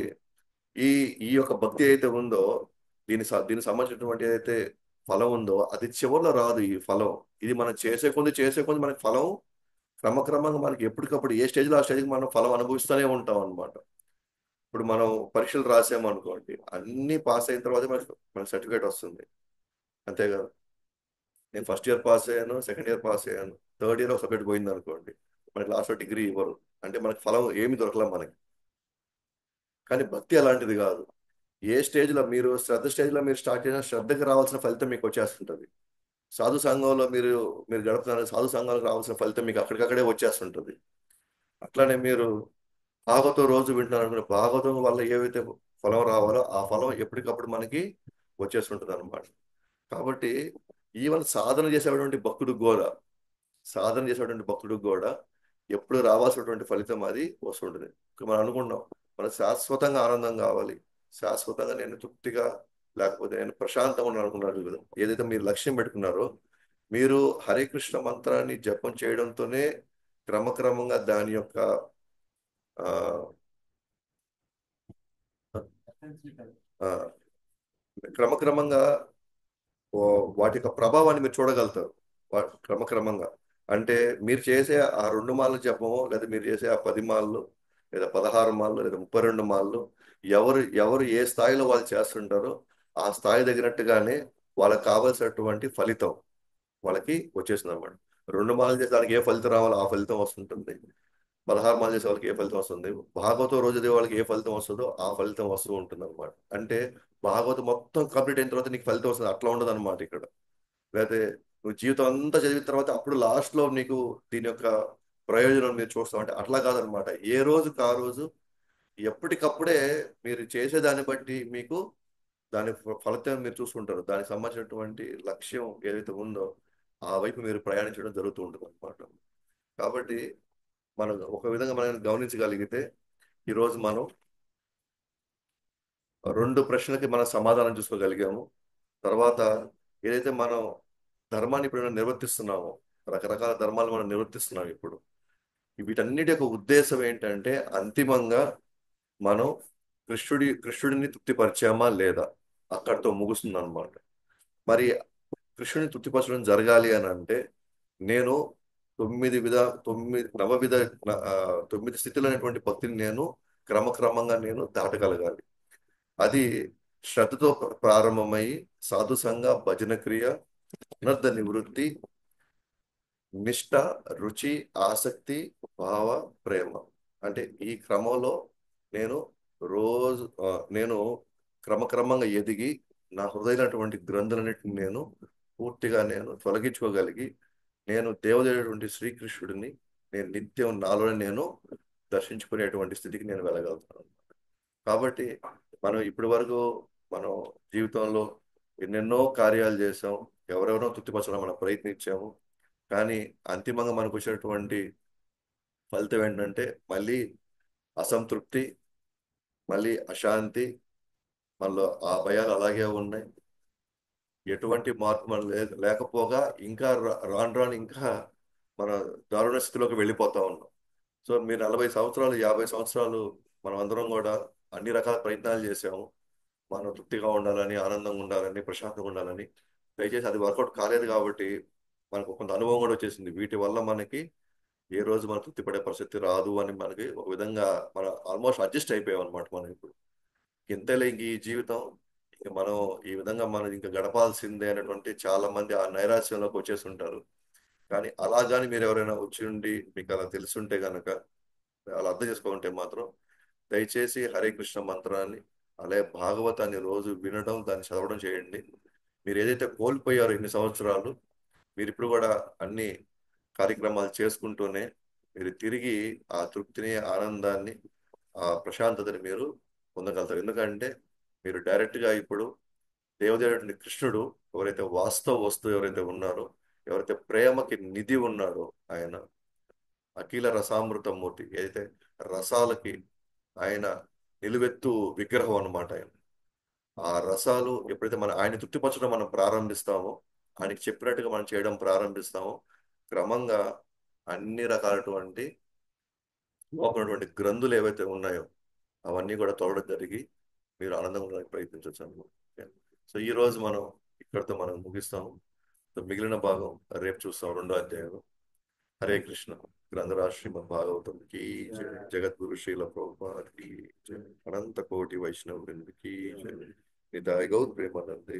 [SPEAKER 2] ఈ ఈ యొక్క భక్తి అయితే ఉందో, దీనికి సంబంధించినటువంటి ఏదైతే ఫలం ఉందో అది చివరిలో రాదు. ఈ ఫలం ఇది మనం చేసే కొంది మనకి ఫలం క్రమక్రమంగా మనకి ఎప్పటికప్పుడు ఏ స్టేజ్లో ఆ స్టేజ్కి మనం ఫలం అనుభవిస్తూనే ఉంటాం అనమాట. ఇప్పుడు మనం పరీక్షలు రాసాము అనుకోండి, అన్ని పాస్ అయిన తర్వాత మనకి సర్టిఫికేట్ వస్తుంది, అంతే కదా. నేను ఫస్ట్ ఇయర్ పాస్ అయ్యాను, సెకండ్ ఇయర్ పాస్ అయ్యాను, థర్డ్ ఇయర్ ఒక సబ్జెక్ట్ పోయింది అనుకోండి, మనకి లాస్ట్లో డిగ్రీ ఇవ్వరు. అంటే మనకి ఫలం ఏమి దొరకలే మనకి. కానీ భక్తి అలాంటిది కాదు. ఏ స్టేజ్లో మీరు స్టేజ్లో మీరు స్టార్ట్ చేసిన శ్రద్ధకి రావాల్సిన ఫలితం మీకు వచ్చేస్తుంటది. సాధు సంఘంలో మీరు మీరు గడుపుతున్న సాధు సంఘాలకు రావాల్సిన ఫలితం మీకు అక్కడికక్కడే వచ్చేస్తుంటది. అట్లానే మీరు భాగవతం రోజు వింటున్నారు అనుకోండి, భాగవతం వల్ల ఏవైతే ఫలం రావాలో ఆ ఫలం ఎప్పటికప్పుడు మనకి వచ్చేస్తుంటది అనమాట. కాబట్టి ఈవెన్ సాధన చేసేటువంటి భక్తుడికి కూడా ఎప్పుడు రావాల్సినటువంటి ఫలితం అది వస్తుంటుంది. ఇప్పుడు మనం అనుకుంటాం మనకు శాశ్వతంగా ఆనందం కావాలి, శాశ్వతంగా నేను తృప్తిగా, లేకపోతే నేను ప్రశాంతంగా ఉన్నాను అనుకున్నారు కదా, ఏదైతే మీరు లక్ష్యం పెట్టుకున్నారో మీరు హరే కృష్ణ మంత్రాన్ని జపం చేయడంతోనే క్రమక్రమంగా దాని యొక్క ఆ, ఆ, క్రమక్రమంగా వాటి యొక్క ప్రభావాన్ని మీరు చూడగలుగుతారు. క్రమక్రమంగా అంటే మీరు చేసే ఆ 2 మాల జపమో, లేదా మీరు చేసే ఆ 10 మాలలు, లేదా 16 మాలలు, లేదా 32 మాలలు, ఎవరు ఎవరు ఏ స్థాయిలో వాళ్ళు చేస్తుంటారో ఆ స్థాయి తగినట్టుగానే వాళ్ళకి కావలసినటువంటి ఫలితం వాళ్ళకి వచ్చేసింది అనమాట. 2 మాలలు చేసే వాళ్ళకి ఏ ఫలితం రావాలో ఆ ఫలితం వస్తుంటుంది. 16 మాలలు చేసే వాళ్ళకి ఏ ఫలితం వస్తుంది, భాగవతం రోజు చదివే వాళ్ళకి ఏ ఫలితం వస్తుందో ఆ ఫలితం వస్తూ ఉంటుంది అనమాట. అంటే భాగవతం మొత్తం కంప్లీట్ అయిన తర్వాత నీకు ఫలితం వస్తుంది అట్లా ఉండదు అనమాట ఇక్కడ. లేకపోతే నువ్వు జీవితం అంతా చదివిన తర్వాత అప్పుడు లాస్ట్ లో నీకు దీని యొక్క ప్రయోజనం మీరు చూస్తాం అంటే అట్లా కాదనమాట. ఏ రోజుకి ఆ రోజు ఎప్పటికప్పుడే మీరు చేసేదాన్ని బట్టి మీకు దాని ఫలితం మీరు చూసుకుంటారు. దానికి సంబంధించినటువంటి లక్ష్యం ఏదైతే ఉందో ఆ వైపు మీరు ప్రయాణించడం జరుగుతూ ఉంటుంది అనమాట. కాబట్టి మనం ఒక విధంగా మనం గమనించగలిగితే ఈరోజు మనం 2 ప్రశ్నలకి మనం సమాధానం చూసుకోగలిగాము. తర్వాత ఏదైతే మనం ధర్మాన్ని ఇప్పుడు నిర్వర్తిస్తున్నామో, రకరకాల ధర్మాలు మనం నిర్వర్తిస్తున్నాం ఇప్పుడు, వీటన్నిటి యొక్క ఉద్దేశం ఏంటంటే అంతిమంగా మనం కృష్ణుడిని తృప్తిపరిచామా లేదా అక్కడితో ముగుస్తుంది అనమాట. మరి కృష్ణుడిని తృప్తిపరచడం జరగాలి అని అంటే నేను 9 స్థితులు అనేటువంటి భక్తిని నేను క్రమక్రమంగా నేను దాటగలగాలి. అది శ్రద్ధతో ప్రారంభమై సాధు సంఘ, భజన క్రియ, అనర్థ నివృత్తి, నిష్ట, రుచి, ఆసక్తి, భావ, ప్రేమ. అంటే ఈ క్రమంలో నేను నేను క్రమక్రమంగా ఎదిగి నా హృదయమైనటువంటి గ్రంథులన్నిటిని నేను పూర్తిగా నేను తొలగించుకోగలిగి నేను దేవదేవుడైనటువంటి శ్రీకృష్ణుడిని నేను నిత్యం నాలోనే నేను దర్శించుకునేటువంటి స్థితికి నేను వెళ్ళగలుగుతాను. కాబట్టి మనం ఇప్పటి వరకు మనం జీవితంలో ఎన్నెన్నో కార్యాలు చేసాం, ఎవరెవరో తృప్తిపరచడం మనం ప్రయత్నించాము. కానీ అంతిమంగా మనకు వచ్చినటువంటి ఫలితం ఏంటంటే మళ్ళీ అసంతృప్తి, మళ్ళీ అశాంతి, మనలో ఆ భయాలు అలాగే ఉన్నాయి. ఎటువంటి మార్పు మనం లేకపోగా ఇంకా రాను రాను ఇంకా మన దారుణ స్థితిలోకి వెళ్ళిపోతా ఉన్నాం. సో మీరు 40 సంవత్సరాలు 50 సంవత్సరాలు మనం అందరం కూడా అన్ని రకాల ప్రయత్నాలు చేసాము, మనం తృప్తిగా ఉండాలని, ఆనందంగా ఉండాలని, ప్రశాంతంగా ఉండాలని. దయచేసి అది వర్కౌట్ కాలేదు కాబట్టి మనకు కొంత అనుభవం కూడా వచ్చేసింది. వీటి వల్ల మనకి ఏ రోజు మనం తృప్తి పడే పరిస్థితి రాదు అని మనకి ఒక విధంగా మనం ఆల్మోస్ట్ అడ్జస్ట్ అయిపోయాం అనమాట. మనం ఇప్పుడు ఇంతలే ఇంక ఈ జీవితం ఇంక మనం ఈ విధంగా మనం ఇంకా గడపాల్సిందే అనేటువంటి చాలా మంది ఆ నైరాశ్యంలోకి వచ్చేసి ఉంటారు. కానీ అలా కానీ మీరు ఎవరైనా వచ్చి ఉండి మీకు అలా తెలుసుంటే గనక, అలా అర్థం చేసుకోకుంటే మాత్రం దయచేసి హరే కృష్ణ మంత్రాన్ని అలాగే భాగవతాన్ని రోజు వినడం, దాన్ని చదవడం చేయండి. మీరు ఏదైతే కోల్పోయారో ఇన్ని సంవత్సరాలు మీరు ఇప్పుడు కూడా అన్ని కార్యక్రమాలు చేసుకుంటూనే మీరు తిరిగి ఆ తృప్తిని, ఆనందాన్ని, ఆ ప్రశాంతతని మీరు పొందగలుగుతారు. ఎందుకంటే మీరు డైరెక్ట్గా ఇప్పుడు దేవదేవుడి కృష్ణుడు ఎవరైతే వాస్తవ వస్తువు ఎవరైతే ఉన్నారో, ఎవరైతే ప్రేమకి నిధి ఉన్నాడో, ఆయన అఖిల రసామృతమూర్తి, ఏదైతే రసాలకి ఆయన నిలువెత్తు విగ్రహం అన్నమాట ఆయన. ఆ రసాలు ఎప్పుడైతే ఆయన తృప్తిపరచడం మనం ప్రారంభిస్తామో, ఆయనకి చెప్పినట్టుగా మనం చేయడం ప్రారంభిస్తామో, క్రమంగా అన్ని రకాలటువంటి లోపలటువంటి గ్రంథులు ఏవైతే ఉన్నాయో అవన్నీ కూడా తొలగడం జరిగి మీరు ఆనందంగా ఉండడానికి ప్రయత్నించవచ్చు అన్నమాట. సో ఈ రోజు మనం ఇక్కడితో మనం ముగిస్తాము. సో మిగిలిన భాగం రేపు చూస్తాం, 2వ అధ్యాయం. హరే కృష్ణ. గ్రంథరాజ్ శ్రీమద్ భాగవతం की जय, जगतगुरु श्रील प्रभुपाद की जय, अनंत कोटि वैष्णव वृंद की जय, निताय गौर प्रेमानंदे।